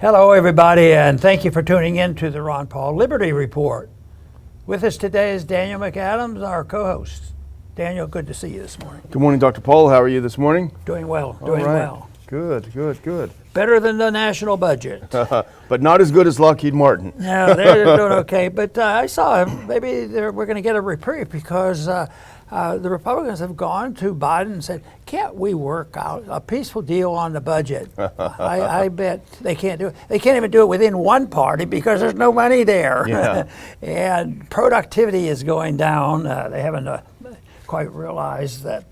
Hello, everybody, and thank you for tuning in to the Ron Paul Liberty Report. With us today is Daniel McAdams, our co-host. Daniel, good to see you this morning. Good morning, Dr. Paul. How are you this morning? Doing well, All right. well. Good. Better than the national budget. But not as good as Lockheed Martin. No, they're doing okay. But I saw maybe we're going to get a reprieve because the Republicans have gone to Biden and said, can't we work out a peaceful deal on the budget? I bet they can't do it. They can't even do it within one party because there's no money there. Yeah. And productivity is going down. They haven't quite realized that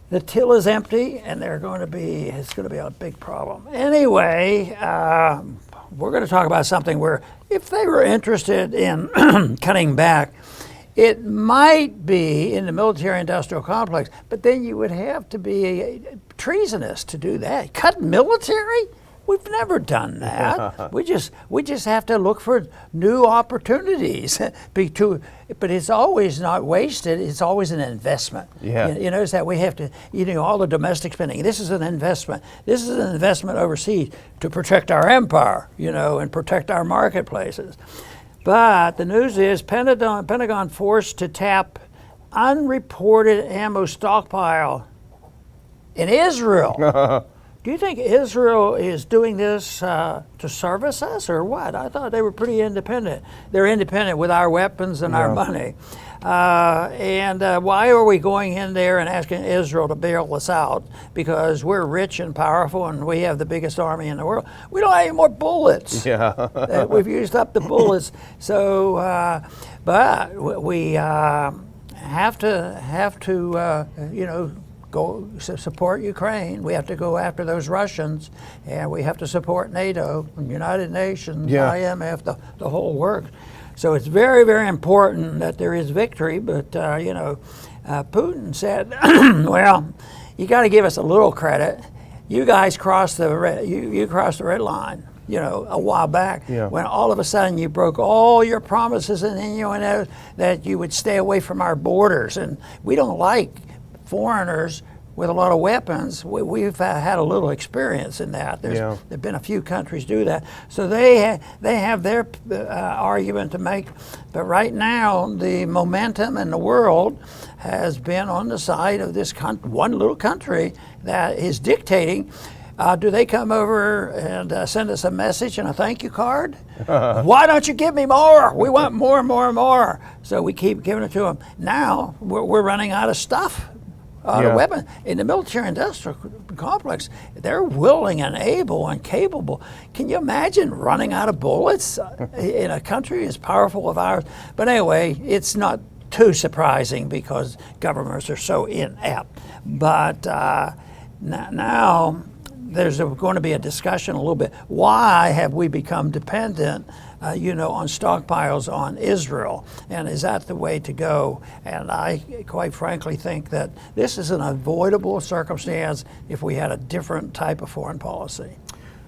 the till is empty, and it's going to be a big problem. Anyway, we're going to talk about something where if they were interested in cutting back, it might be in the military-industrial complex, but then you would have to be treasonous to do that. Cut military? We've never done that. We just have to look for new opportunities. But it's always not wasted. It's always an investment. Yeah. You notice that we have to, all the domestic spending. This is an investment. This is an investment overseas to protect our empire, and protect our marketplaces. But the news is Pentagon forced to tap unreported ammo stockpile in Israel. Do you think Israel is doing this to service us or what? I thought they were pretty independent. They're independent with our weapons and our money. And why are we going in there and asking Israel to bail us out? Because we're rich and powerful and we have the biggest army in the world. We don't have any more bullets. Yeah. We've used up the bullets. So, but we have to go support Ukraine. We have to go after those Russians, and we have to support NATO, United Nations, IMF, the whole work. So it's very, very important that there is victory. But Putin said, "Well, you got to give us a little credit. You guys crossed the red line." A while back, when all of a sudden you broke all your promises and innuendos that you would stay away from our borders, and we don't like foreigners with a lot of weapons. We've had a little experience in that. There've been a few countries do that, so they have their argument to make. But right now, the momentum in the world has been on the side of this one little country that is dictating. Do they come over and send us a message and a thank you card? Why don't you give me more? We want more and more and more. So we keep giving it to them. Now we're running out of stuff. The weapon in the military-industrial complex, they're willing and able and capable. Can you imagine running out of bullets in a country as powerful as ours? But anyway, it's not too surprising because governments are so inept. But now there's going to be a discussion a little bit. Why have we become dependent, on stockpiles on Israel? And is that the way to go? And I quite frankly think that this is an avoidable circumstance if we had a different type of foreign policy.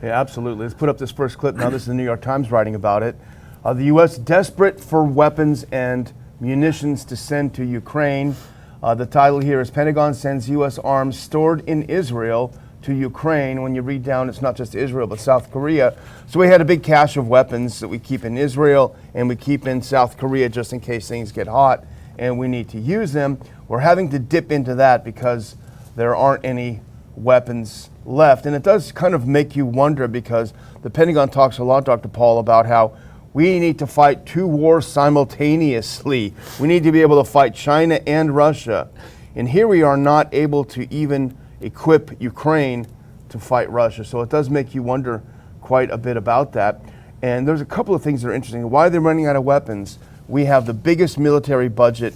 Yeah, absolutely. Let's put up this first clip now. This is the New York Times writing about it. The U.S. desperate for weapons and munitions to send to Ukraine. The title here is Pentagon sends U.S. arms stored in Israel to Ukraine. When you read down, it's not just Israel, but South Korea. So we had a big cache of weapons that we keep in Israel and we keep in South Korea just in case things get hot and we need to use them. We're having to dip into that because there aren't any weapons left. And it does kind of make you wonder because the Pentagon talks a lot, Dr. Paul, about how we need to fight two wars simultaneously. We need to be able to fight China and Russia. And here we are not able to even equip Ukraine to fight Russia. So it does make you wonder quite a bit about that. And there's a couple of things that are interesting. Why are they running out of weapons? We have the biggest military budget.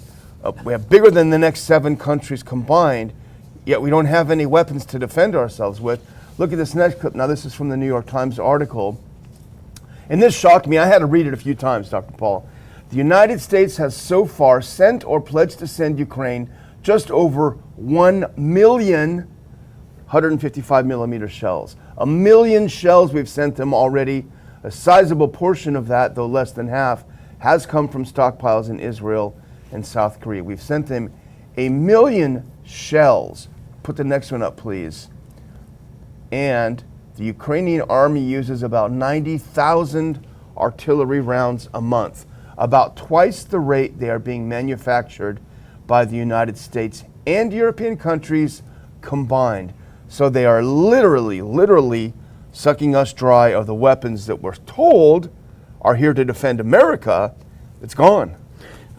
We have bigger than the next 7 countries combined, yet we don't have any weapons to defend ourselves with. Look at this next clip. Now, this is from the New York Times article. And this shocked me. I had to read it a few times, Dr. Paul. The United States has so far sent or pledged to send Ukraine just over 1 million 155 millimeter shells. 1 million shells we've sent them already. A sizable portion of that, though less than half, has come from stockpiles in Israel and South Korea. We've sent them 1 million shells. Put the next one up, please. And The Ukrainian army uses about 90,000 artillery rounds a month, about twice the rate they are being manufactured by the United States and European countries combined. So they are literally sucking us dry of the weapons that we're told are here to defend America. It's gone.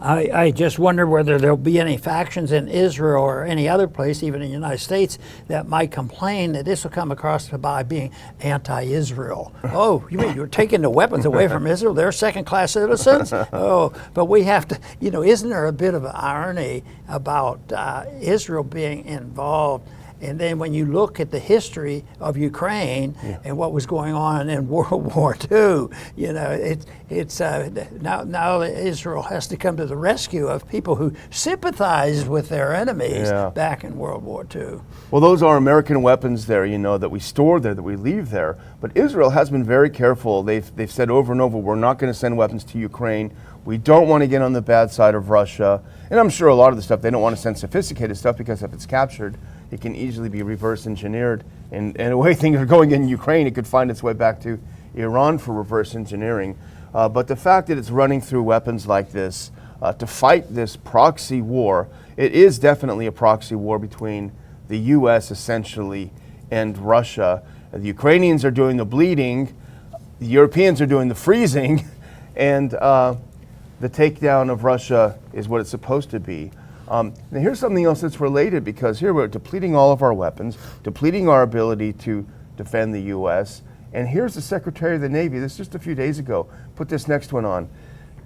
I just wonder whether there'll be any factions in Israel or any other place, even in the United States, that might complain that this will come across by being anti-Israel. Oh, you mean you're taking the weapons away from Israel? They're second-class citizens? Oh, but we have to, isn't there a bit of an irony about Israel being involved? And then when you look at the history of Ukraine and what was going on in World War II, it's now Israel has to come to the rescue of people who sympathized with their enemies back in World War II. Well, those are American weapons there, that we store there, that we leave there. But Israel has been very careful. They've said over and over, we're not going to send weapons to Ukraine. We don't want to get on the bad side of Russia. And I'm sure a lot of the stuff, they don't want to send sophisticated stuff because if it's captured, it can easily be reverse engineered. And the way things are going in Ukraine, it could find its way back to Iran for reverse engineering. But the fact that it's running through weapons like this to fight this proxy war, it is definitely a proxy war between the U.S. essentially and Russia. The Ukrainians are doing the bleeding, the Europeans are doing the freezing, and the takedown of Russia is what it's supposed to be. Now here's something else that's related, because here we're depleting all of our weapons, depleting our ability to defend the U.S., and here's the Secretary of the Navy, this is just a few days ago, put this next one on.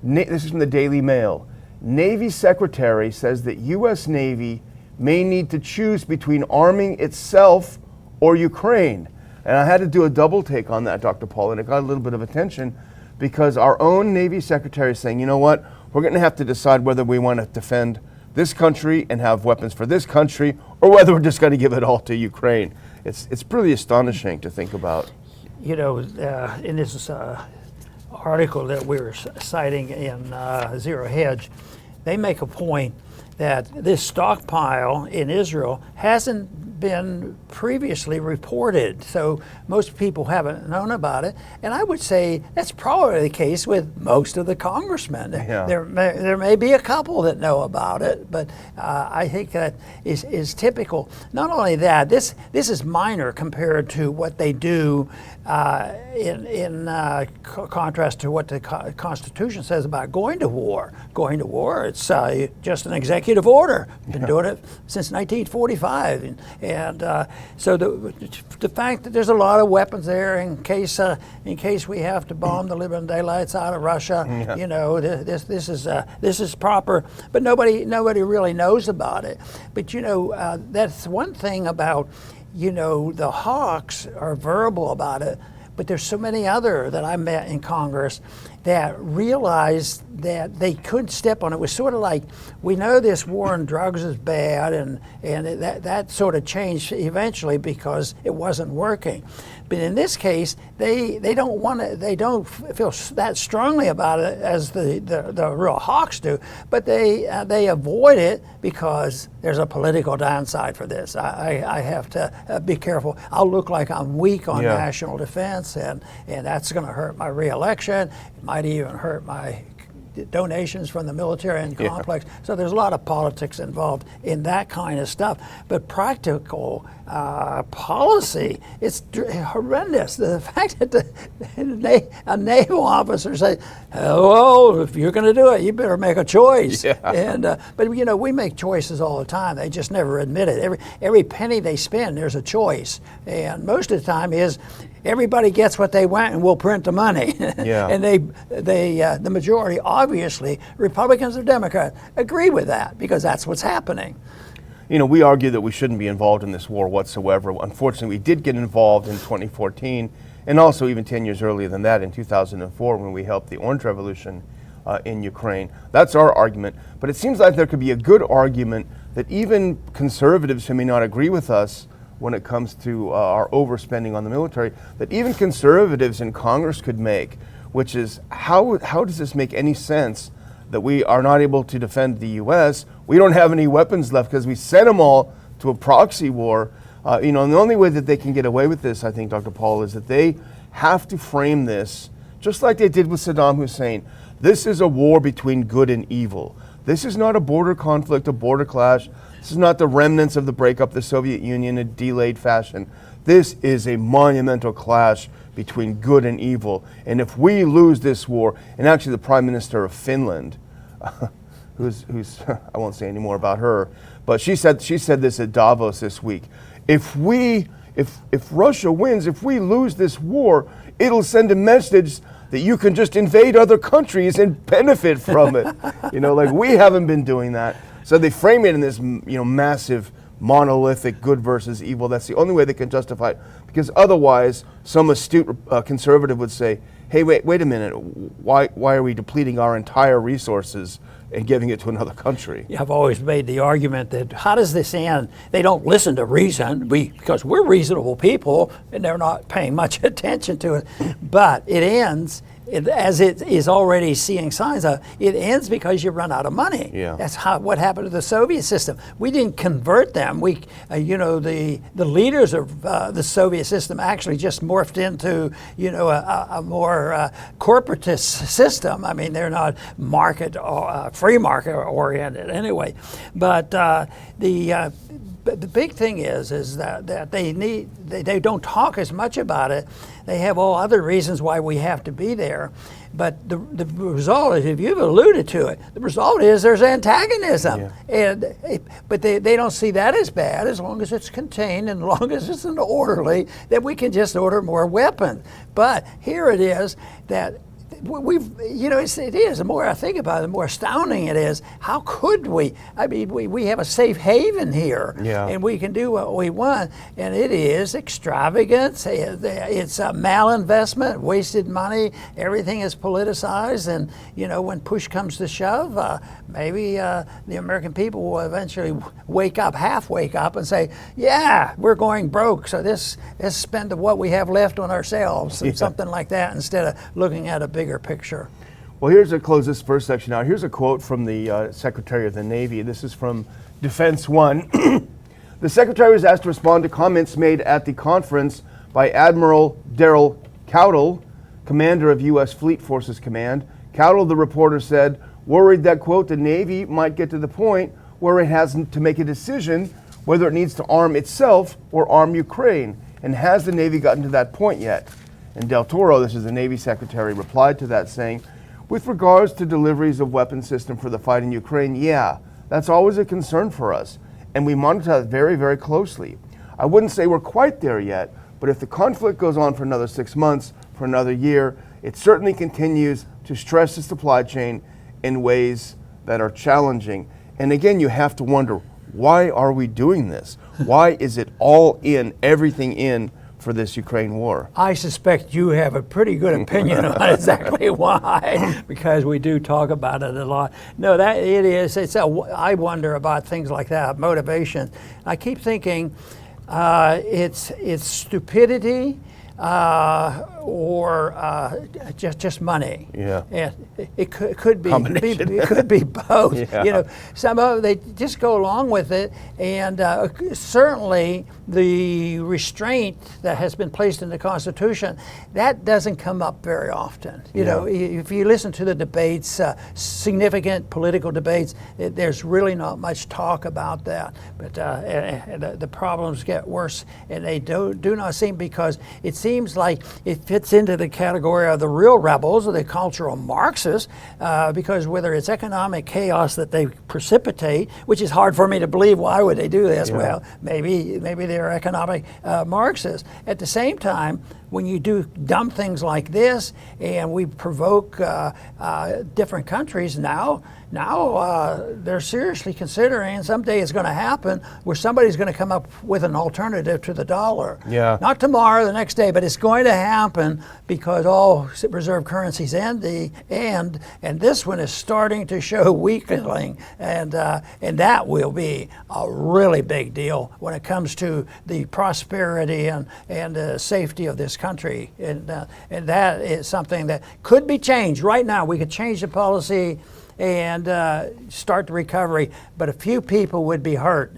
This is from the Daily Mail. Navy Secretary says that U.S. Navy may need to choose between arming itself or Ukraine. And I had to do a double take on that, Dr. Paul, and it got a little bit of attention, because our own Navy Secretary is saying, you know what, we're going to have to decide whether we want to defend this country and have weapons for this country, or whether we're just going to give it all to Ukraine. It's pretty astonishing to think about. In this article that we were citing in Zero Hedge, they make a point that this stockpile in Israel hasn't been previously reported, so most people haven't known about it. And I would say that's probably the case with most of the congressmen. Yeah. There may be a couple that know about it, but I think that is typical. Not only that, this is minor compared to what they do in contrast to what the Constitution says about going to war. Going to war, it's just an executive order. Been doing it since 1945, and so the fact that there's a lot of weapons there in case we have to bomb the living daylights out of Russia, this is proper. But nobody really knows about it. But that's one thing about the hawks are verbal about it. But there's so many other that I met in Congress that realized that they could step on it. It was sort of like, we know this war on drugs is bad, and that sort of changed eventually because it wasn't working. But in this case, they don't feel that strongly about it as the real hawks do, but they avoid it because there's a political downside for this. I have to be careful. I'll look like I'm weak on national defense, and that's going to hurt my reelection. It might even hurt my donations from the military and complex. So there's a lot of politics involved in that kind of stuff. But practical policy, it's horrendous. The fact that a naval officer says, "Hello, if you're going to do it, you better make a choice." And but we make choices all the time. They just never admit it. Every penny they spend, there's a choice, and most of the time is everybody gets what they want, and we'll print the money. And the majority, obviously, Republicans or Democrats, agree with that because that's what's happening. We argue that we shouldn't be involved in this war whatsoever. Unfortunately, we did get involved in 2014, and also even 10 years earlier than that in 2004 when we helped the Orange Revolution in Ukraine. That's our argument. But it seems like there could be a good argument that even conservatives who may not agree with us when it comes to our overspending on the military, that even conservatives in Congress could make, which is how does this make any sense that we are not able to defend the U.S.? We don't have any weapons left because we sent them all to a proxy war. And the only way that they can get away with this, I think, Dr. Paul, is that they have to frame this just like they did with Saddam Hussein. This is a war between good and evil. This is not a border conflict, a border clash. This is not the remnants of the breakup of the Soviet Union in delayed fashion. This is a monumental clash between good and evil. And if we lose this war, and actually the Prime Minister of Finland, who's I won't say any more about her, but she said this at Davos this week. If Russia wins, if we lose this war, it'll send a message that you can just invade other countries and benefit from it. Like we haven't been doing that. So they frame it in this, massive, monolithic good versus evil. That's the only way they can justify it. Because otherwise, some astute conservative would say, hey, wait a minute. Why are we depleting our entire resources and giving it to another country? Yeah, I've always made the argument that how does this end? They don't listen to reason because we're reasonable people and they're not paying much attention to it. But it ends, as it is already seeing signs of, it ends because you run out of money. Yeah. That's what happened to the Soviet system. We didn't convert them. The leaders of the Soviet system actually just morphed into, a more corporatist system. I mean, they're not free market oriented anyway. But the big thing is that they don't talk as much about it. They have all other reasons why we have to be there. But the result is, if you've alluded to it, the result is there's antagonism. Yeah. But they don't see that as bad as long as it's contained and as long as it's an orderly, that we can just order more weapons. But here it is that it is. The more I think about it, the more astounding it is. How could we? I mean, we have a safe haven here, and we can do what we want. And it is extravagance. It's a malinvestment, wasted money. Everything is politicized. And when push comes to shove, maybe the American people will eventually half wake up, and say, "Yeah, we're going broke. So let's spend what we have left on ourselves," and something like that, instead of looking at a bigger picture. Well, here's to close this first section out. Here's a quote from the Secretary of the Navy. This is from Defense One. The Secretary was asked to respond to comments made at the conference by Admiral Daryl Cowdell, commander of U.S. Fleet Forces Command. Cowdell, the reporter said, worried that, quote, the Navy might get to the point where it has to make a decision whether it needs to arm itself or arm Ukraine. And has the Navy gotten to that point yet? And Del Toro, this is the Navy Secretary, replied to that saying, with regards to deliveries of weapon system for the fight in Ukraine, yeah, that's always a concern for us. And we monitor that very, very closely. I wouldn't say we're quite there yet, but if the conflict goes on for another 6 months, for another year, it certainly continues to stress the supply chain in ways that are challenging. And again, you have to wonder, why are we doing this? Why is it all in, everything in, for this Ukraine war? I suspect you have a pretty good opinion on exactly why, because we do talk about it a lot. No, that it is. I wonder about things like that, motivation. I keep thinking it's stupidity or just money. Yeah. And it could be Combination. It could be both. Yeah. Some of they just go along with it, and certainly the restraint that has been placed in the Constitution, that doesn't come up very often. If you listen to the debates, significant political debates, there's really not much talk about that. But the problems get worse, and they do not seem, because it seems like it fits into the category of the real rebels or the cultural Marxists, because whether it's economic chaos that they precipitate, which is hard for me to believe, why would they do this? Yeah. Well, maybe they're economic Marxists. At the same time, when you do dumb things like this and we provoke different countries, now they're seriously considering, and someday it's going to happen, where somebody's going to come up with an alternative to the dollar. Yeah. Not tomorrow, the next day, but it's going to happen because all reserve currencies end, and this one is starting to show weakening, and that will be a really big deal when it comes to the prosperity and safety of this country, and that is something that could be changed right now. We could change the policy and start the recovery, but a few people would be hurt.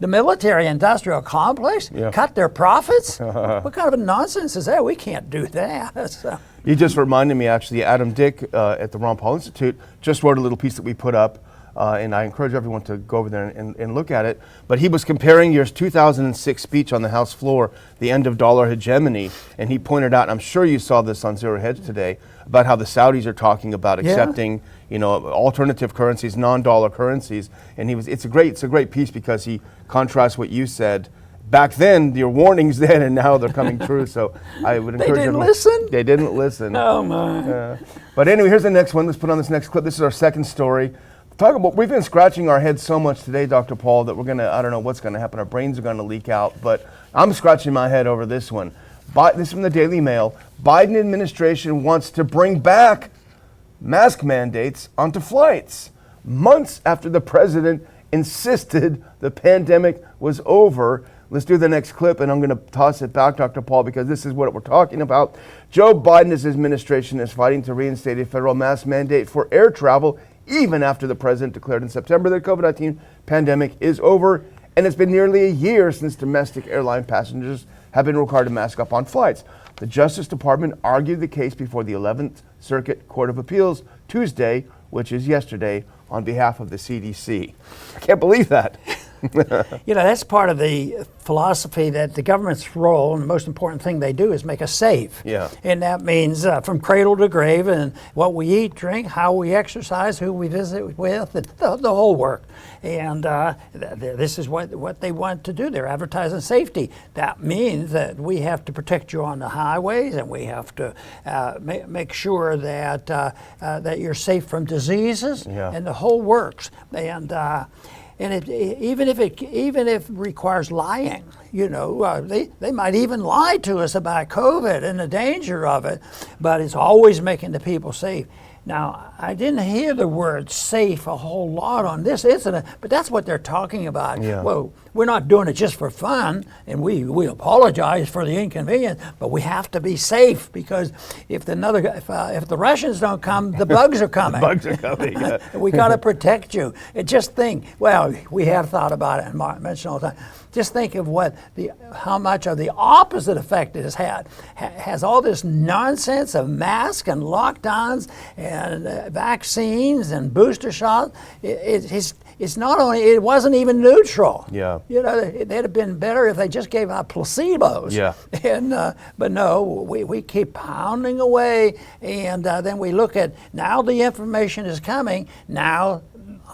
The military-industrial complex Yeah. cut their profits? What kind of a nonsense is that? We can't do that. So. You just reminded me, actually, Adam Dick at the Ron Paul Institute just wrote a little piece that we put up, and I encourage everyone to go over there and look at it. But he was comparing your 2006 speech on the House floor, the end of dollar hegemony, and he pointed out, and I'm sure you saw this on Zero Hedge today, about how the Saudis are talking about accepting, alternative currencies, non-dollar currencies. And it's a great piece because he contrasts what you said back then, your warnings then, and now they're coming true. So I would encourage everyone. They didn't listen? They didn't listen. Oh, my. But anyway, here's the next one. Let's put on this next clip. This is our second story. We've been scratching our heads so much today, Dr. Paul, that I don't know what's going to happen. Our brains are going to leak out. But I'm scratching my head over this one. This is from the Daily Mail. Biden administration wants to bring back mask mandates onto flights months after the president insisted the pandemic was over. Let's do the next clip, and I'm going to toss it back, Dr. Paul, because this is what we're talking about. Joe Biden's administration is fighting to reinstate a federal mask mandate for air travel, even after the president declared in September that COVID-19 pandemic is over, and it's been nearly a year since domestic airline passengers have been required to mask up on flights. The Justice Department argued the case before the 11th Circuit Court of Appeals Tuesday, which is yesterday, on behalf of the CDC. I can't believe that. That's part of the philosophy that the government's role, and the most important thing they do, is make us safe. Yeah. And that means from cradle to grave, and what we eat, drink, how we exercise, who we visit with, the whole work. And this is what they want to do. They're advertising safety. That means that we have to protect you on the highways, and we have to make sure that that you're safe from diseases, and the whole works. And even if it requires lying, they might even lie to us about COVID and the danger of it, but it's always making the people safe. Now, I didn't hear the word safe a whole lot on this incident, but that's what they're talking about. Yeah. Well, we're not doing it just for fun, and we apologize for the inconvenience, but we have to be safe, because if the Russians don't come, the bugs are coming. The bugs are coming. Yeah. We got to protect you. And just think, well, we have thought about it, and Mark mentioned all the time. Just think of how much of the opposite effect it has had. Has all this nonsense of masks and lockdowns and vaccines and booster shots. It's not only, it wasn't even neutral. Yeah. They'd have been better if they just gave out placebos. Yeah. And but no, we keep pounding away, and then we look at, now the information is coming. Now,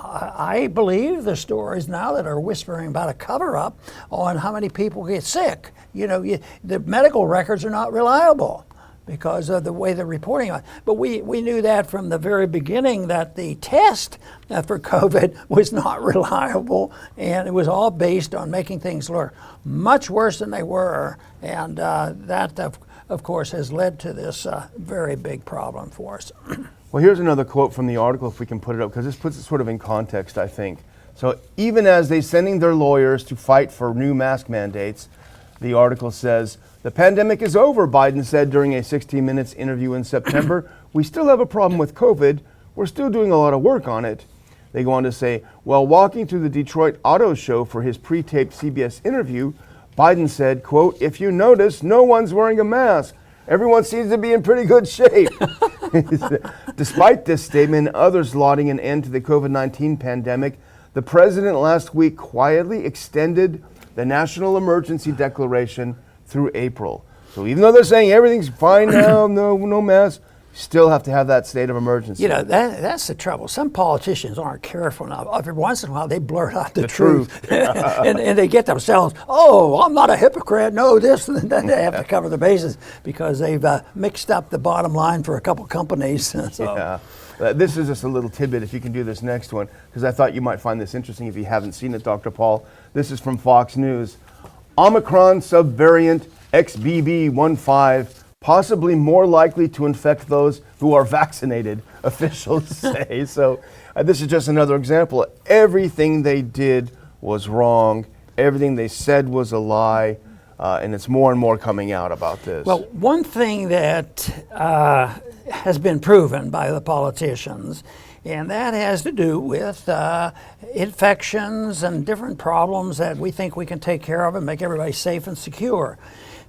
I believe the stories now that are whispering about a cover-up on how many people get sick. The medical records are not reliable because of the way they're reporting on it. But we knew that from the very beginning, that the test for COVID was not reliable, and it was all based on making things look much worse than they were. And that, of course, has led to this very big problem for us. Well, here's another quote from the article, if we can put it up, because this puts it sort of in context, I think. So even as they're sending their lawyers to fight for new mask mandates, the article says, "The pandemic is over," Biden said during a 60 Minutes interview in September. "We still have a problem with COVID. We're still doing a lot of work on it." They go on to say, while walking through the Detroit Auto Show for his pre-taped CBS interview, Biden said, quote, "If you notice, no one's wearing a mask. Everyone seems to be in pretty good shape." Despite this statement and others lauding an end to the COVID-19 pandemic, the president last week quietly extended the national emergency declaration through April. So even though they're saying everything's fine now, no masks, still have to have that state of emergency. That's the trouble. Some politicians aren't careful enough. Every once in a while, they blurt out the truth. and they get themselves, "Oh, I'm not a hypocrite. No, this," and then they have to cover the bases because they've mixed up the bottom line for a couple companies. So. Yeah. This is just a little tidbit, if you can do this next one, because I thought you might find this interesting if you haven't seen it, Dr. Paul. This is from Fox News. Omicron subvariant XBB.1.5 possibly more likely to infect those who are vaccinated, officials say. So this is just another example. Everything they did was wrong. Everything they said was a lie. And it's more and more coming out about this. Well, one thing that has been proven by the politicians And that has to do with infections and different problems that we think we can take care of and make everybody safe and secure.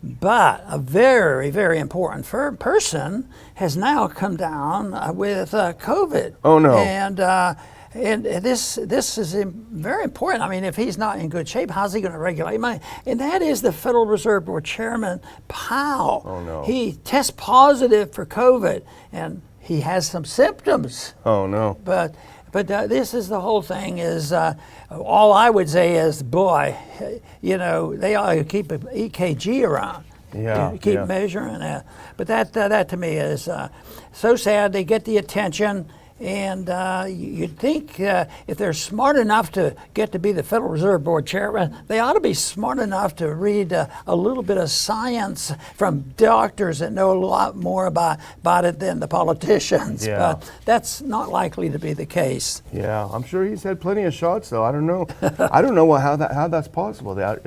But a very, very important person has now come down with COVID. Oh, no. And this is very important. I mean, if he's not in good shape, how's he going to regulate money? And that is the Federal Reserve Board Chairman Powell. Oh, no. He tests positive for COVID, and he has some symptoms. Oh, no. But this is the whole thing is, all I would say is, boy, you know, they ought to keep an EKG around. Yeah, Keep yeah. measuring that. But that to me is so sad. They get the attention. And you'd think if they're smart enough to get to be the Federal Reserve Board chairman, they ought to be smart enough to read a little bit of science from doctors that know a lot more about it than the politicians. Yeah. But that's not likely to be the case. Yeah, I'm sure he's had plenty of shots, though. I don't know. I don't know how that's possible. I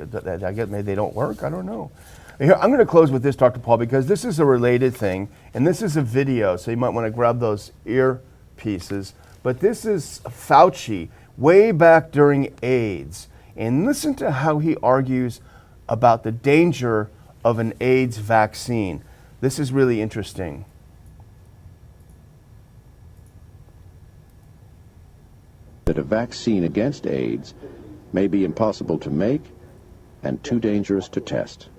guess maybe they don't work. I don't know. Here, I'm going to close with this, Dr. Paul, because this is a related thing, and this is a video, so you might want to grab those earpieces. But this is Fauci way back during AIDS, and listen to how he argues about the danger of an AIDS vaccine. This is really interesting. That a vaccine against AIDS may be impossible to make and too dangerous to test.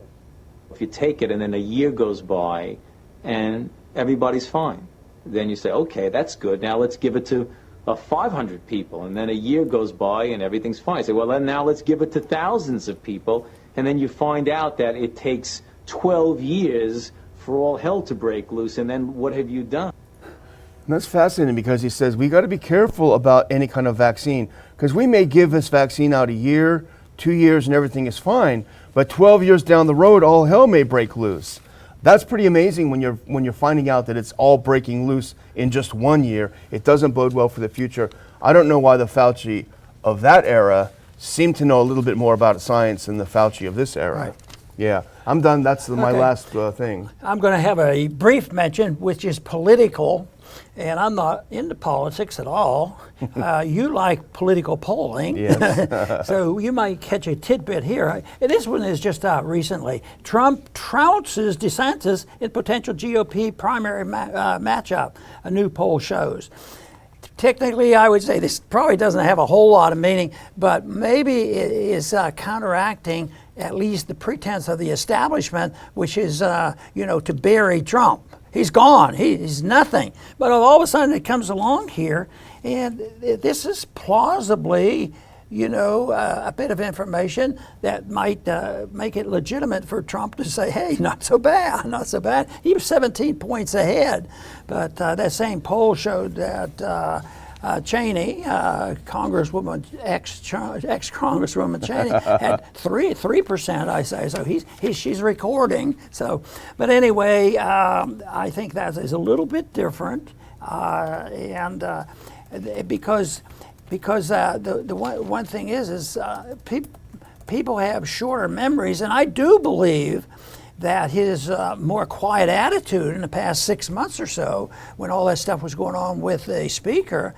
If you take it and then a year goes by and everybody's fine, then you say, okay, that's good. Now let's give it to 500 people. And then a year goes by and everything's fine. You say, well, then now let's give it to thousands of people. And then you find out that it takes 12 years for all hell to break loose. And then what have you done? And that's fascinating because he says we got to be careful about any kind of vaccine because we may give this vaccine out a year, 2 years, and everything is fine. But 12 years down the road, all hell may break loose. That's pretty amazing when you're finding out that it's all breaking loose in just 1 year. It doesn't bode well for the future. I don't know why the Fauci of that era seemed to know a little bit more about science than the Fauci of this era. Right. Yeah, I'm done. That's my Okay. last thing. I'm going to have a brief mention, which is political, and I'm not into politics at all. You like political polling, Yes. so you might catch a tidbit here. And this one is just out recently. Trump trounces DeSantis in potential GOP primary matchup, a new poll shows. Technically, I would say this probably doesn't have a whole lot of meaning, but maybe it is counteracting at least the pretense of the establishment, which is, to bury Trump. He's gone. He's nothing. But all of a sudden it comes along here, and this is plausibly, a bit of information that might make it legitimate for Trump to say, hey, not so bad, not so bad. He was 17 points ahead. But that same poll showed that Cheney, Congresswoman, ex-Congresswoman Cheney, had 3%, I say. So she's recording. So, but anyway, I think that is a little bit different, and because the one thing is people have shorter memories, and I do believe that his more quiet attitude in the past 6 months or so, when all that stuff was going on with the speaker,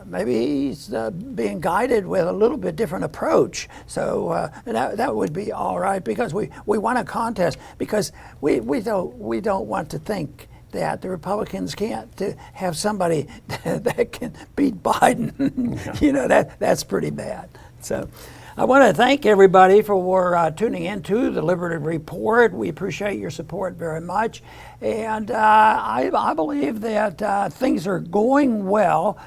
maybe he's being guided with a little bit different approach. So that would be all right, because we want a contest, because we don't want to think that the Republicans can't have somebody that can beat Biden. That's pretty bad. So I want to thank everybody for tuning in to the Liberty Report. We appreciate your support very much. And I believe that things are going well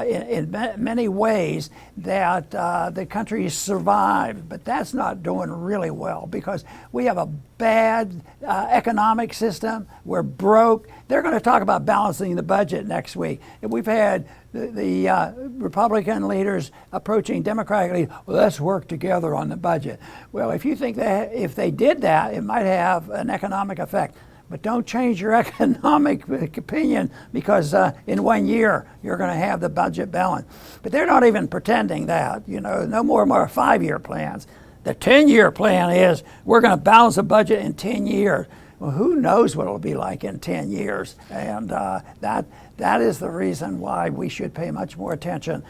in many ways, that the country survived. But that's not doing really well, because we have a bad economic system. We're broke. They're going to talk about balancing the budget next week. And we've had the Republican leaders approaching Democratic leaders, well, let's work together on the budget. Well, if you think that if they did that, it might have an economic effect. But don't change your economic opinion, because in 1 year you're going to have the budget balanced. But they're not even pretending that, no more 5-year plans. The 10-year plan is we're going to balance the budget in 10 years. Well, who knows what it'll be like in 10 years? And that is the reason why we should pay much more attention,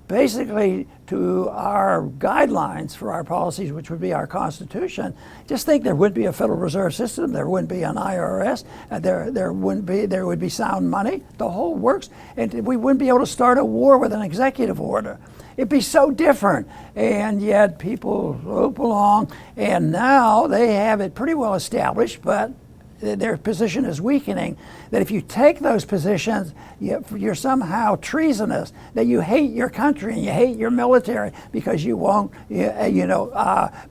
basically, to our guidelines for our policies, which would be our Constitution. Just think there would be a Federal Reserve System, there wouldn't be an IRS, there would be sound money, the whole works, and we wouldn't be able to start a war with an executive order. It'd be so different, and yet people rope along, and now they have it pretty well established, but their position is weakening, that if you take those positions, you're somehow treasonous, that you hate your country and you hate your military because you won't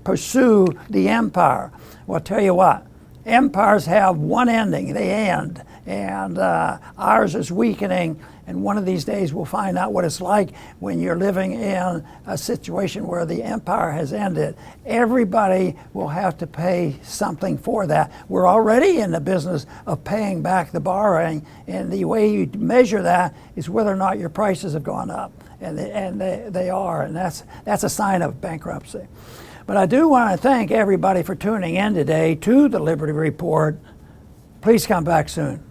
pursue the empire. Well, I'll tell you what, empires have one ending, they end, and ours is weakening. And one of these days we'll find out what it's like when you're living in a situation where the empire has ended. Everybody will have to pay something for that. We're already in the business of paying back the borrowing, and the way you measure that is whether or not your prices have gone up, and they are, and that's a sign of bankruptcy. But I do want to thank everybody for tuning in today to the Liberty Report. Please come back soon.